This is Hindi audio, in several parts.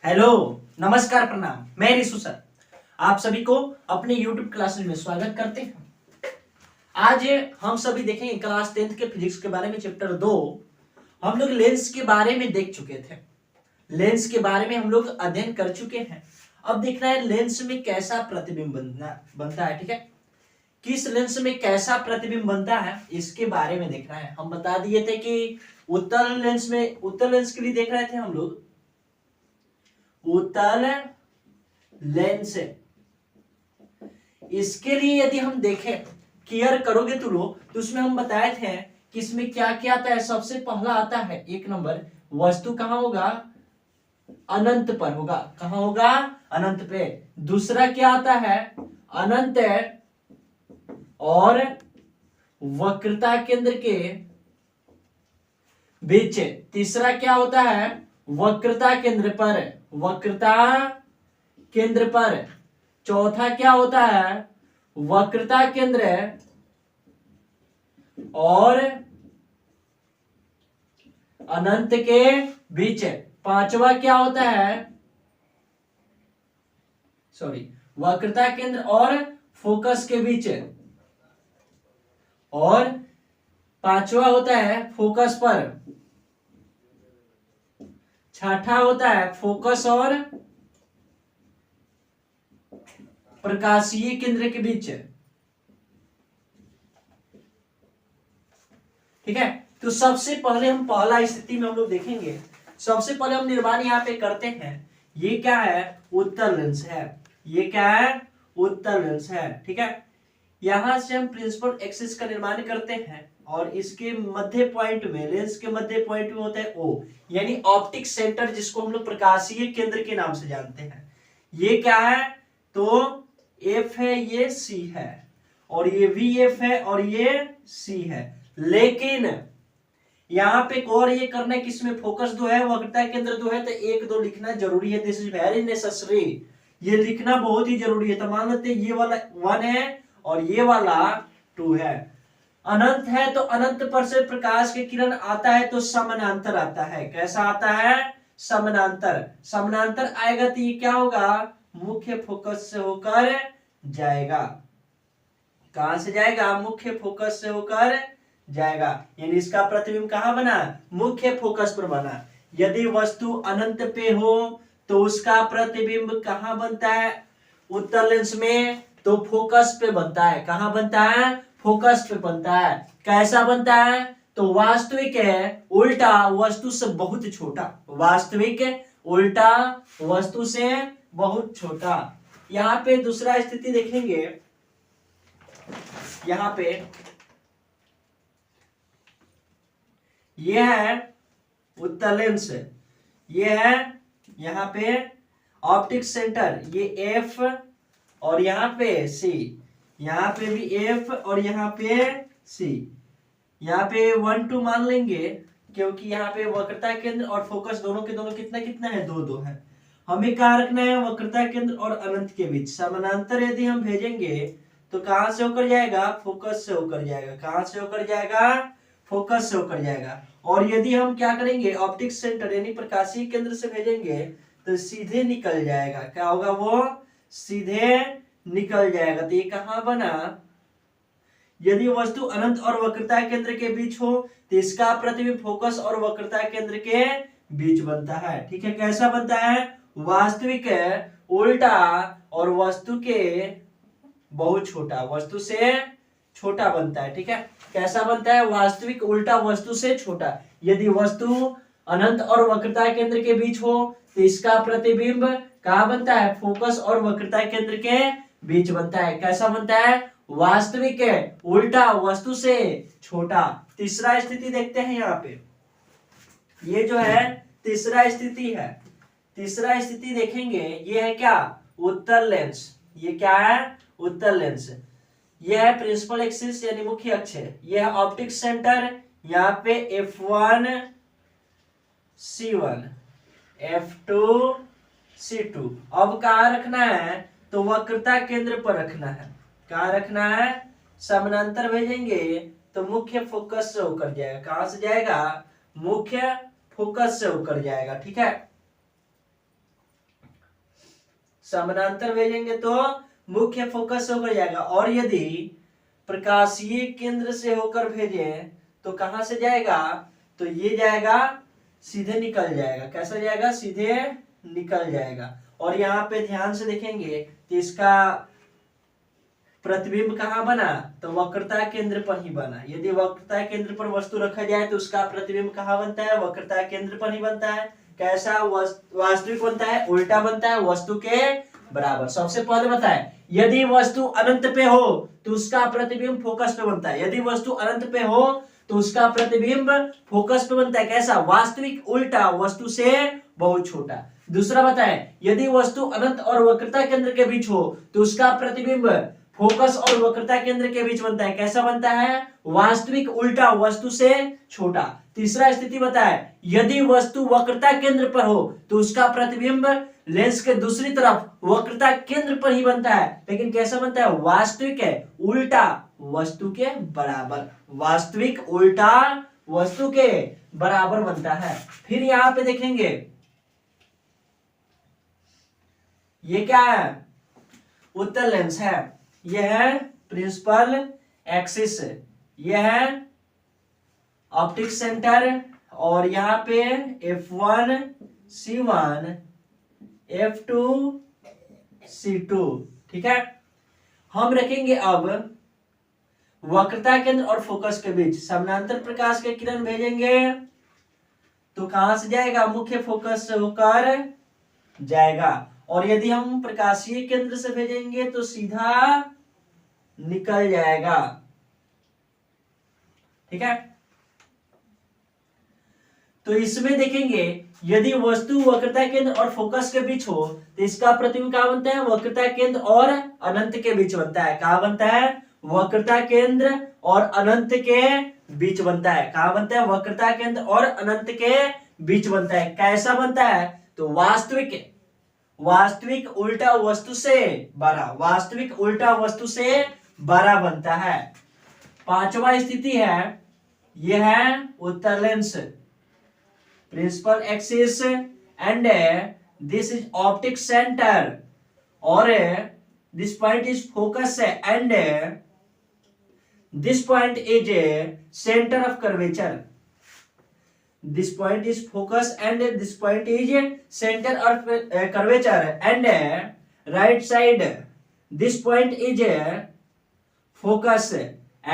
हेलो, नमस्कार, प्रणाम। मैं रिशु सर आप सभी को अपने YouTube क्लासेस में स्वागत करते हैं। आज हम सभी देखेंगे क्लास 10th के फिजिक्स के बारे में चैप्टर 2। हम लोग लेंस के बारे में देख चुके थे। लेंस के बारे में हम लोग अध्ययन कर चुके हैं। अब देखना है लेंस में कैसा प्रतिबिंब बनता है। ठीक है, किस लेंस में कैसा प्रतिबिंब बनता है इसके बारे में देखना है। हम बता दिए थे कि उत्तल लेंस के लिए देख रहे थे हम लोग उत्तल लेंस। इसके लिए यदि हम देखें, केयर करोगे तो लोग, तो उसमें हम बताए थे कि इसमें क्या क्या आता है। सबसे पहला आता है 1 नंबर, वस्तु कहां होगा? अनंत पर होगा। कहां होगा? अनंत पे। दूसरा क्या आता है? अनंत और वक्रता केंद्र के बीच। तीसरा क्या होता है? वक्रता केंद्र पर। वक्रता केंद्र पर। चौथा क्या होता है? वक्रता केंद्र और अनंत के बीच। पांचवा क्या होता है? वक्रता केंद्र और फोकस के बीच। और पांचवा होता है फोकस पर। छठा होता है फोकस और प्रकाशीय केंद्र के बीच। ठीक है, तो सबसे पहले हम पहला स्थिति में हम लोग देखेंगे। सबसे पहले हम निर्माण यहाँ पे करते हैं। ये क्या है? उत्तल लेंस है। ये क्या है? उत्तल लेंस है। ठीक है, यहां से हम प्रिंसिपल एक्सिस का निर्माण करते हैं और इसके मध्य पॉइंट में, लेंस के मध्य पॉइंट में होता है O, यानी ऑप्टिक सेंटर, जिसको हम लोग प्रकाशीय केंद्र के नाम से जानते हैं। ये क्या है? तो F है, ये C है, और ये भी F है और ये C है। लेकिन यहाँ पे और ये करना है कि इसमें फोकस 2 है, वक्रता केंद्र 2 है, तो 1 2 लिखना जरूरी है। This is very necessary. ये लिखना बहुत ही जरूरी है। तो मान लेते हैं ये वाला 1 है और ये वाला 2 है। अनंत है तो अनंत पर से प्रकाश के किरण आता है तो समानांतर आता है। कैसा आता है? समानांतर। समानांतर आएगा तो ये क्या होगा? मुख्य फोकस से होकर जाएगा। कहां से जाएगा? मुख्य फोकस से होकर जाएगा। यानी इसका प्रतिबिंब कहां बना? मुख्य फोकस पर बना। यदि वस्तु अनंत पे हो तो उसका प्रतिबिंब कहां बनता है? उत्तल लेंस में तो फोकस पे बनता है। कहां बनता है? फोकस पे बनता है। कैसा बनता है? तो वास्तविक है उल्टा वस्तु से बहुत छोटा। वास्तविक उल्टा वस्तु से बहुत छोटा। यहां पे दूसरा स्थिति देखेंगे। यहां पे ये है उत्तल लेंस, ये है यहां पे ऑप्टिक सेंटर, ये F और यहाँ पे C, यहाँ पे भी F और यहाँ पे C। यहाँ पे 1 2 मान लेंगे क्योंकि यहाँ पे वक्रता केंद्र और फोकस दोनों के दोनों कितना कितना है? 2 2 है। हमें कहाँ रखना है? वक्रता केंद्र और अनंत के बीच। समानांतर यदि हम भेजेंगे तो कहां से होकर जाएगा? फोकस से होकर जाएगा। कहां से होकर जाएगा? फोकस से होकर जाएगा। और यदि हम क्या करेंगे? ऑप्टिक सेंटर यानी प्रकाशीय केंद्र से भेजेंगे तो सीधे निकल जाएगा। क्या होगा? वो सीधे निकल जाएगा। तो ये कहां बना? यदि वस्तु अनंत और वक्रता केंद्र के बीच हो तो इसका प्रतिबिंब फोकस और वक्रता केंद्र के बीच बनता है। ठीक है, कैसा बनता है? वास्तविक उल्टा और वस्तु के बहुत छोटा, वस्तु से छोटा बनता है। ठीक है, कैसा बनता है? वास्तविक उल्टा वस्तु से छोटा। यदि वस्तु अनंत और वक्रता केंद्र के बीच हो तो इसका प्रतिबिंब कहां बनता है? फोकस और वक्रता केंद्र के बीच बनता है। कैसा बनता है? वास्तविक उल्टा वस्तु से छोटा। तीसरा स्थिति देखते हैं। यहाँ पे ये जो है तीसरा स्थिति है। तीसरा स्थिति देखेंगे, ये है क्या? उत्तल लेंस। ये क्या है? उत्तल लेंस। यह है प्रिंसिपल एक्सिस यानी मुख्य अक्ष। यह है ऑप्टिक सेंटर। यहाँ पे F1 C1 F2 C2। अब कहाँ रखना है? तो वक्रता केंद्र पर रखना है। कहाँ रखना है? समानांतर भेजेंगे तो मुख्य फोकस से होकर जाएगा। कहां से जाएगा? मुख्य फोकस से होकर जाएगा। ठीक है, समानांतर भेजेंगे तो मुख्य फोकस से होकर जाएगा, और यदि प्रकाशीय केंद्र से होकर भेजे तो कहां से जाएगा, तो ये जाएगा सीधे निकल जाएगा। कैसा जाएगा, सीधे निकल जाएगा। और यहाँ पे ध्यान से देखेंगे तो इसका प्रतिबिंब कहाँ बना, तो वक्रता केंद्र पर ही बना। यदि वक्रता केंद्र पर वस्तु रखा जाए तो उसका प्रतिबिंब कहाँ बनता है, वक्रता केंद्र पर ही बनता है। कैसा वास्तविक बनता है, उल्टा बनता है, वस्तु के बराबर। सबसे पहले बताए, यदि वस्तु अनंत पे हो तो उसका प्रतिबिंब फोकस पे बनता है। यदि वस्तु अनंत पे हो तो उसका प्रतिबिंब फोकस पे बनता है। कैसा, वास्तविक, उल्टा, वस्तु से बहुत छोटा। दूसरा बताए, यदि वस्तु अनंत और वक्रता केंद्र के बीच हो तो उसका प्रतिबिंब फोकस और वक्रता केंद्र के बीच बनता है। कैसा बनता है, वास्तविक, उल्टा, वस्तु से छोटा। तीसरा स्थिति बताए, यदि वस्तु वक्रता केंद्र पर हो तो उसका प्रतिबिंब लेंस के दूसरी तरफ वक्रता केंद्र पर ही बनता है, लेकिन कैसा बनता है, वास्तविक है, उल्टा, वस्तु के बराबर। वास्तविक, उल्टा, वस्तु के बराबर बनता है। फिर यहां पे देखेंगे, ये क्या है, उत्तल लेंस है। यह है प्रिंसिपल एक्सिस, यह है ऑप्टिक सेंटर, और यहाँ पे F1 C1 F2 C2, ठीक है। हम रखेंगे अब वक्रता केंद्र और फोकस के बीच समानांतर प्रकाश के किरण भेजेंगे तो कहां से जाएगा, मुख्य फोकस से होकर जाएगा। और यदि हम प्रकाशीय केंद्र से भेजेंगे तो सीधा निकल जाएगा, ठीक है। तो इसमें देखेंगे, यदि वस्तु वक्रता केंद्र और फोकस के बीच हो तो इसका प्रतिबिंब कहां बनता है, वक्रता केंद्र और अनंत के बीच बनता है। कहां बनता है, वक्रता केंद्र और अनंत के बीच बनता है। कहां बनता है, वक्रता केंद्र और अनंत के बीच बनता है। कैसा बनता है, तो वास्तविक, वास्तविक, उल्टा, वस्तु से बड़ा, वास्तविक, उल्टा, वस्तु से बड़ा बनता है। पांचवा स्थिति है, यह है उत्तल lens, principal axis, and this is optic centre, और this point is focus, and this point is centre of curvature. This point is focus and this point is center of curvature, and right side this point is focus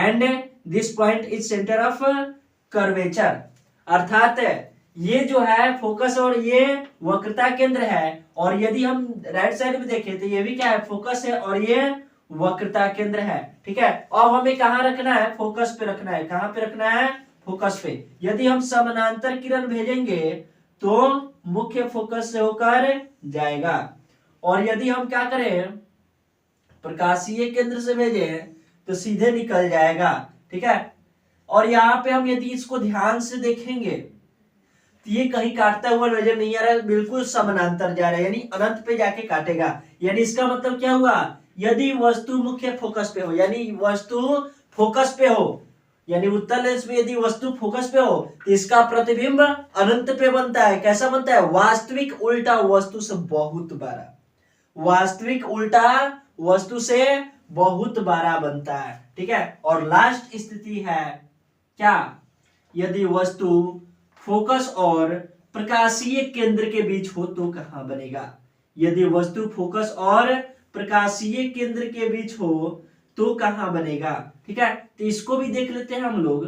and this point is center of curvature। अर्थात ये जो है फोकस और ये वक्रता केंद्र है, और यदि हम राइट साइड में देखें तो ये भी क्या है, फोकस है और ये वक्रता केंद्र है, ठीक है। अब हमें कहाँ रखना है, फोकस पे रखना है। कहाँ पे रखना है, फोकस पे। यदि हम समानांतर किरण भेजेंगे तो मुख्य फोकस से होकर जाएगा, और यदि हम क्या करें, प्रकाशीय केंद्र से भेजें तो सीधे निकल जाएगा, ठीक है। और यहाँ पे हम यदि इसको ध्यान से देखेंगे तो ये कहीं काटता हुआ नजर नहीं आ रहा है, बिल्कुल समानांतर जा रहा है, यानी अनंत पे जाके काटेगा। यानी इसका मतलब क्या हुआ, यदि वस्तु मुख्य फोकस पे हो, यानी वस्तु फोकस पे हो, यानी उत्तल लेंस में यदि वस्तु फोकस पे हो तो इसका प्रतिबिंब अनंत पे बनता है। कैसा बनता है, वास्तविक, उल्टा, वस्तु से बहुत बड़ा, वास्तविक, उल्टा, वस्तु से बहुत बड़ा बनता है, ठीक है। और लास्ट स्थिति है क्या, यदि वस्तु फोकस और प्रकाशीय केंद्र के बीच हो तो कहां बनेगा। यदि वस्तु फोकस और प्रकाशीय केंद्र के बीच हो तो कहां बनेगा, ठीक है। तो इसको भी देख लेते हैं हम लोग।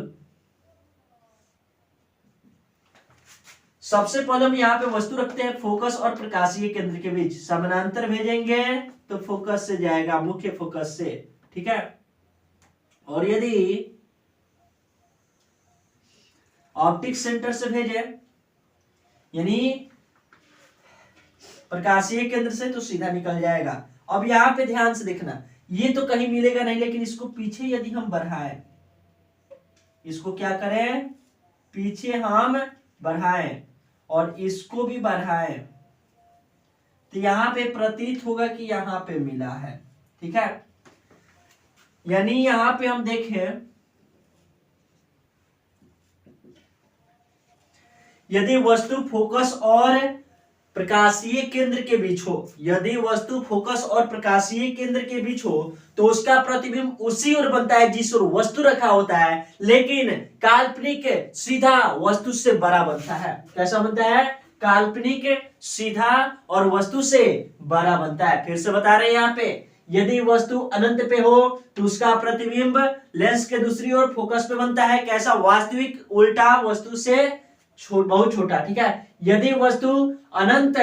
सबसे पहले हम यहाँ पे वस्तु रखते हैं फोकस और प्रकाशीय केंद्र के बीच, समानांतर भेजेंगे तो फोकस से जाएगा, मुख्य फोकस से, ठीक है। और यदि ऑप्टिक सेंटर से भेजे, यानी प्रकाशीय केंद्र से, तो सीधा निकल जाएगा। अब यहां पे ध्यान से देखना, ये तो कहीं मिलेगा नहीं, लेकिन इसको पीछे यदि हम बढ़ाएं, इसको क्या करें, पीछे हम बढ़ाएं और इसको भी बढ़ाएं तो यहां पे प्रतीत होगा कि यहां पे मिला है, ठीक है। यानी यहां पे हम देखें, यदि वस्तु फोकस और प्रकाशीय केंद्र के बीच हो, यदि वस्तु फोकस और प्रकाशीय केंद्र के बीच हो तो उसका प्रतिबिंब उसी ओर बनता है जिस ओर वस्तु रखा होता है, लेकिन काल्पनिक सीधा वस्तु से बड़ा बनता है। कैसा बनता है? काल्पनिक सीधा और वस्तु से बड़ा बनता है। फिर से बता रहे हैं यहाँ पे, यदि वस्तु अनंत पे हो तो उसका प्रतिबिंब लेंस के दूसरी ओर फोकस पे बनता है। कैसा? वास्तविक उल्टा वस्तु से बहुत छोटा। ठीक है, यदि वस्तु अनंत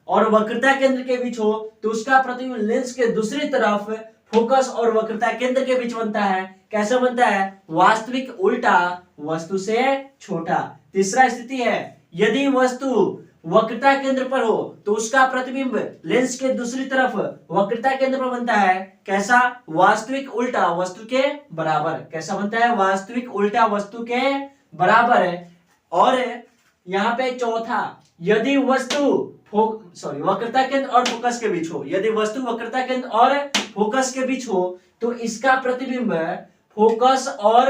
और वक्रता केंद्र के बीच हो तो उसका प्रतिबिंब लेंस के दूसरी तरफ फोकस और वक्रता केंद्र के बीच बनता है। कैसा बनता है? वास्तविक उल्टा वस्तु से छोटा। तीसरा स्थिति है, यदि वस्तु वक्रता केंद्र पर हो तो उसका प्रतिबिंब लेंस के दूसरी तरफ वक्रता केंद्र पर बनता है। कैसा? वास्तविक उल्टा वस्तु के बराबर। कैसा बनता है? वास्तविक उल्टा वस्तु के बराबर। और यहाँ पे चौथा, यदि वस्तु वक्रता केंद्र और फोकस के बीच हो, यदि वस्तु वक्रता केंद्र और फोकस के बीच हो तो इसका प्रतिबिंब फोकस और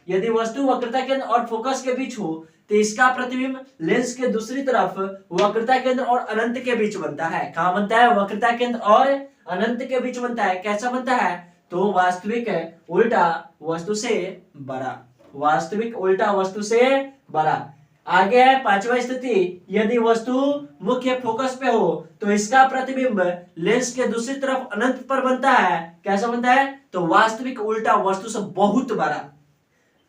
यदि वस्तु वक्रता केंद्र और फोकस के बीच हो तो इसका प्रतिबिंब लेंस के दूसरी तरफ वक्रता केंद्र और अनंत के बीच बनता है। कहां बनता है? वक्रता केंद्र और अनंत के बीच बनता है। कैसा बनता है? तो वास्तविक उल्टा वस्तु से बड़ा। वास्तविक उल्टा वस्तु से बड़ा। आगे है पांचवा स्थिति, यदि वस्तु मुख्य फोकस पे हो तो इसका प्रतिबिंब लेंस के दूसरी तरफ अनंत पर बनता है। कैसा बनता है? तो वास्तविक उल्टा वस्तु से बहुत बड़ा।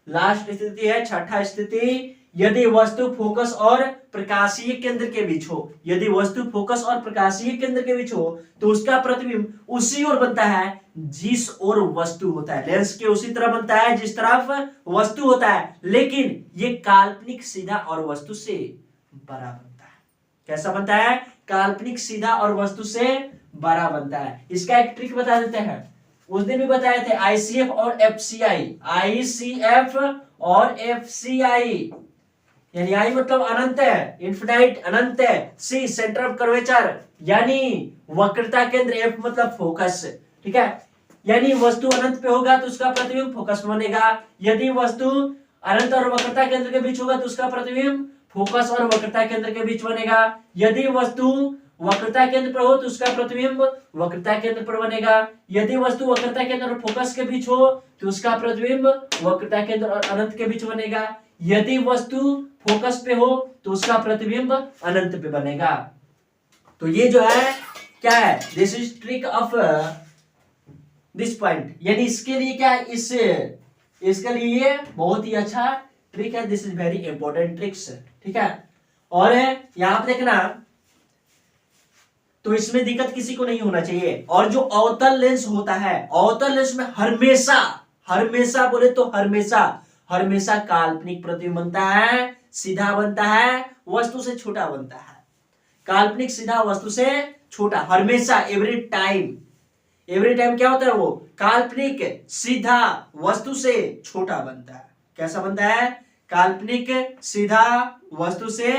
लास्ट स्थिति है छठा स्थिति, यदि वस्तु फोकस और प्रकाशीय केंद्र के बीच हो, यदि वस्तु फोकस और प्रकाशीय केंद्र के बीच हो तो उसका प्रतिबिंब उसी ओर बनता है जिस ओर वस्तु होता है। लेंस के उसी तरफ बनता है जिस तरफ वस्तु होता है, लेकिन ये काल्पनिक सीधा और वस्तु से बड़ा बनता है। कैसा बनता है? काल्पनिक सीधा और वस्तु से बड़ा बनता है। इसका एक ट्रिक बता देते हैं, उस दिन भी बताए थे, आईसीएफ और एफसीआई। आईसीएफ और एफसीआई, यानी आई मतलब अनंत है, इन्फिनाइट अनंत है, सी सेंटर ऑफ कर्वेचर यानी वक्रता केंद्र, एफ मतलब फोकस। ठीक है, यानी वस्तु अनंत पे होगा तो उसका प्रतिबिंब फोकस में बनेगा, यदि वस्तु अनंत और वक्रता केंद्र के बीच होगा तो उसका प्रतिबिंब फोकस और वक्रता केंद्र के बीच बनेगा, यदि वस्तु वक्रता केंद्र पर हो तो उसका प्रतिबिंब वक्रता केंद्र पर बनेगा, यदि वस्तु वक्रता केंद्र और फोकस के बीच हो तो उसका प्रतिबिंब वक्रता केंद्र और अनंत के बीच बनेगा, यदि वस्तु फोकस पे हो तो उसका प्रतिबिंब अनंत पे बनेगा। तो ये जो है क्या है? This is trick of this point, यानी इसके लिए क्या है, इसके लिए बहुत ही अच्छा ट्रिक है। This is very important tricks. ठीक है, और यहां पे देखना, तो इसमें दिक्कत किसी को नहीं होना चाहिए। और जो अवतल लेंस होता है, अवतल लेंस में हमेशा बोले तो हमेशा काल्पनिक प्रतिबिंब बनता है, सीधा बनता है, वस्तु से छोटा बनता है। काल्पनिक सीधा वस्तु से छोटा, हमेशा, एवरी टाइम क्या होता है? वो काल्पनिक सीधा वस्तु से छोटा बनता है। कैसा बनता है? काल्पनिक सीधा वस्तु से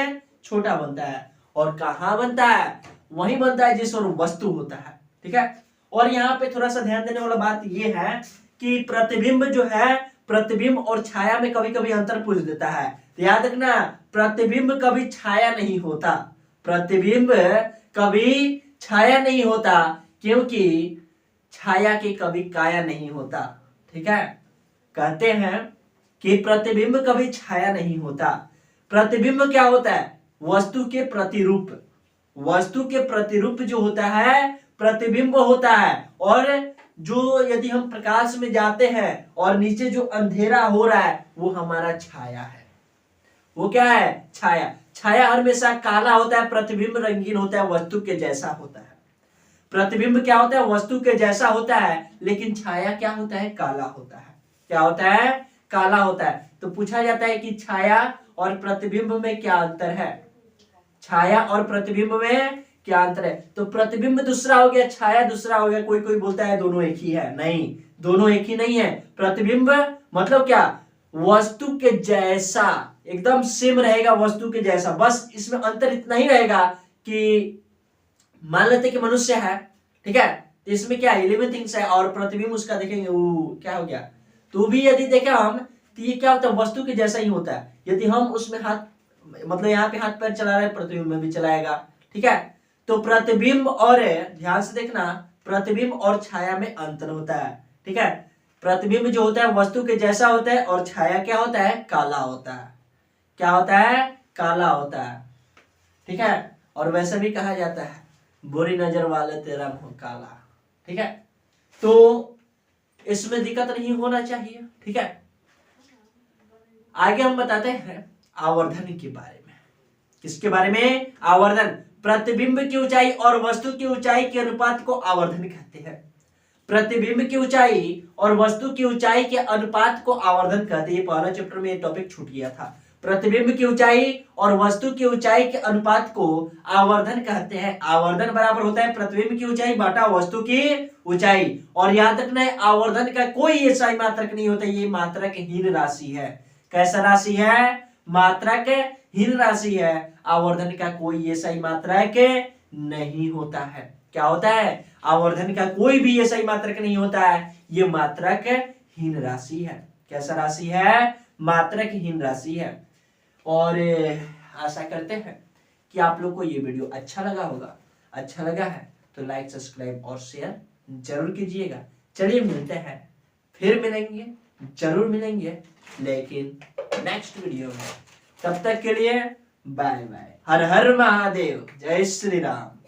छोटा बनता है। और कहां बनता है? वहीं बनता है जिस ओर वस्तु होता है। ठीक है, और यहाँ पे थोड़ा सा ध्यान देने वाला बात यह है कि प्रतिबिंब जो है, प्रतिबिंब और छाया में कभी कभी अंतर पूछ देता है। तो याद रखना, प्रतिबिंब कभी छाया नहीं होता, प्रतिबिंब कभी छाया नहीं होता, क्योंकि छाया की कभी काया नहीं होता। ठीक है, कहते हैं कि प्रतिबिंब कभी छाया नहीं होता। प्रतिबिंब क्या होता है? वस्तु के प्रतिरूप, वस्तु के प्रतिरूप जो होता है प्रतिबिंब होता है। और जो यदि हम प्रकाश में जाते हैं और नीचे जो अंधेरा हो रहा है वो हमारा छाया है। वो क्या है? छाया। छाया हमेशा काला होता है, प्रतिबिंब रंगीन होता है, वस्तु के जैसा होता है। प्रतिबिंब क्या होता है? वस्तु के जैसा होता है, लेकिन छाया क्या होता है? काला होता है। क्या होता है? काला होता है। तो पूछा जाता है कि छाया और प्रतिबिंब में क्या अंतर है? छाया और प्रतिबिंब में क्या अंतर है? तो प्रतिबिंब दूसरा हो गया, छाया दूसरा हो गया। कोई कोई बोलता है दोनों एक ही है, नहीं, दोनों एक ही नहीं है। प्रतिबिंब मतलब क्या? वस्तु के जैसा, एकदम सेम रहेगा वस्तु के जैसा, बस इसमें अंतर इतना ही रहेगा कि मान लेते कि मनुष्य है, ठीक है, तो इसमें क्या है? लिविंग थिंग्स है, और प्रतिबिंब उसका देखेंगे वो क्या हो गया, तो भी यदि देखें हम तो ये क्या होता है? वस्तु के जैसा ही होता है। यदि हम उसमें हाथ मतलब यहाँ पे हाथ पैर चला रहा है, प्रतिबिंब में भी चलाएगा। ठीक है, तो प्रतिबिंब और, ध्यान से देखना, प्रतिबिंब और छाया में अंतर होता है। ठीक है, प्रतिबिंब जो होता है वस्तु के जैसा होता है और छाया क्या होता है, काला होता है। क्या होता है, काला होता है। ठीक है, और वैसे भी कहा जाता है बुरी नजर वाले तेरा मुंह काला। ठीक है, तो इसमें दिक्कत नहीं होना चाहिए। ठीक है, आगे हम बताते हैं आवर्धन के बारे में। किसके बारे में, आवर्धन। प्रतिबिंब की ऊंचाई और वस्तु की ऊंचाई के अनुपात को आवर्धन कहते हैं। प्रतिबिंब की ऊंचाई और वस्तु की ऊंचाई के अनुपात को आवर्धन कहते हैं। पहला चैप्टर में ये टॉपिक छूट गया था। प्रतिबिंब की ऊंचाई और वस्तु की ऊंचाई के अनुपात को आवर्धन कहते हैं। आवर्धन बराबर होता है प्रतिबिंब की ऊंचाई बटा वस्तु की ऊंचाई। और याद रखना है आवर्धन का कोई ऐसा मात्रक नहीं होता, ये मात्रक हीन राशि है। कैसा राशि है, मात्रक हीन राशि है। आवर्धन का कोई ऐसा मात्रक नहीं होता है। क्या होता है, आवर्धन का कोई भी ऐसा मात्रक नहीं होता है, ये मात्रक हीन राशि है। कैसा राशि है, मात्रक हीन राशि है। और आशा करते हैं कि आप लोग को ये वीडियो अच्छा लगा होगा। अच्छा लगा है तो लाइक, सब्सक्राइब और शेयर जरूर कीजिएगा। चलिए मिलते हैं, फिर मिलेंगे, जरूर मिलेंगे, लेकिन नेक्स्ट वीडियो में। तब तक के लिए बाय बाय। हर हर महादेव, जय श्री राम।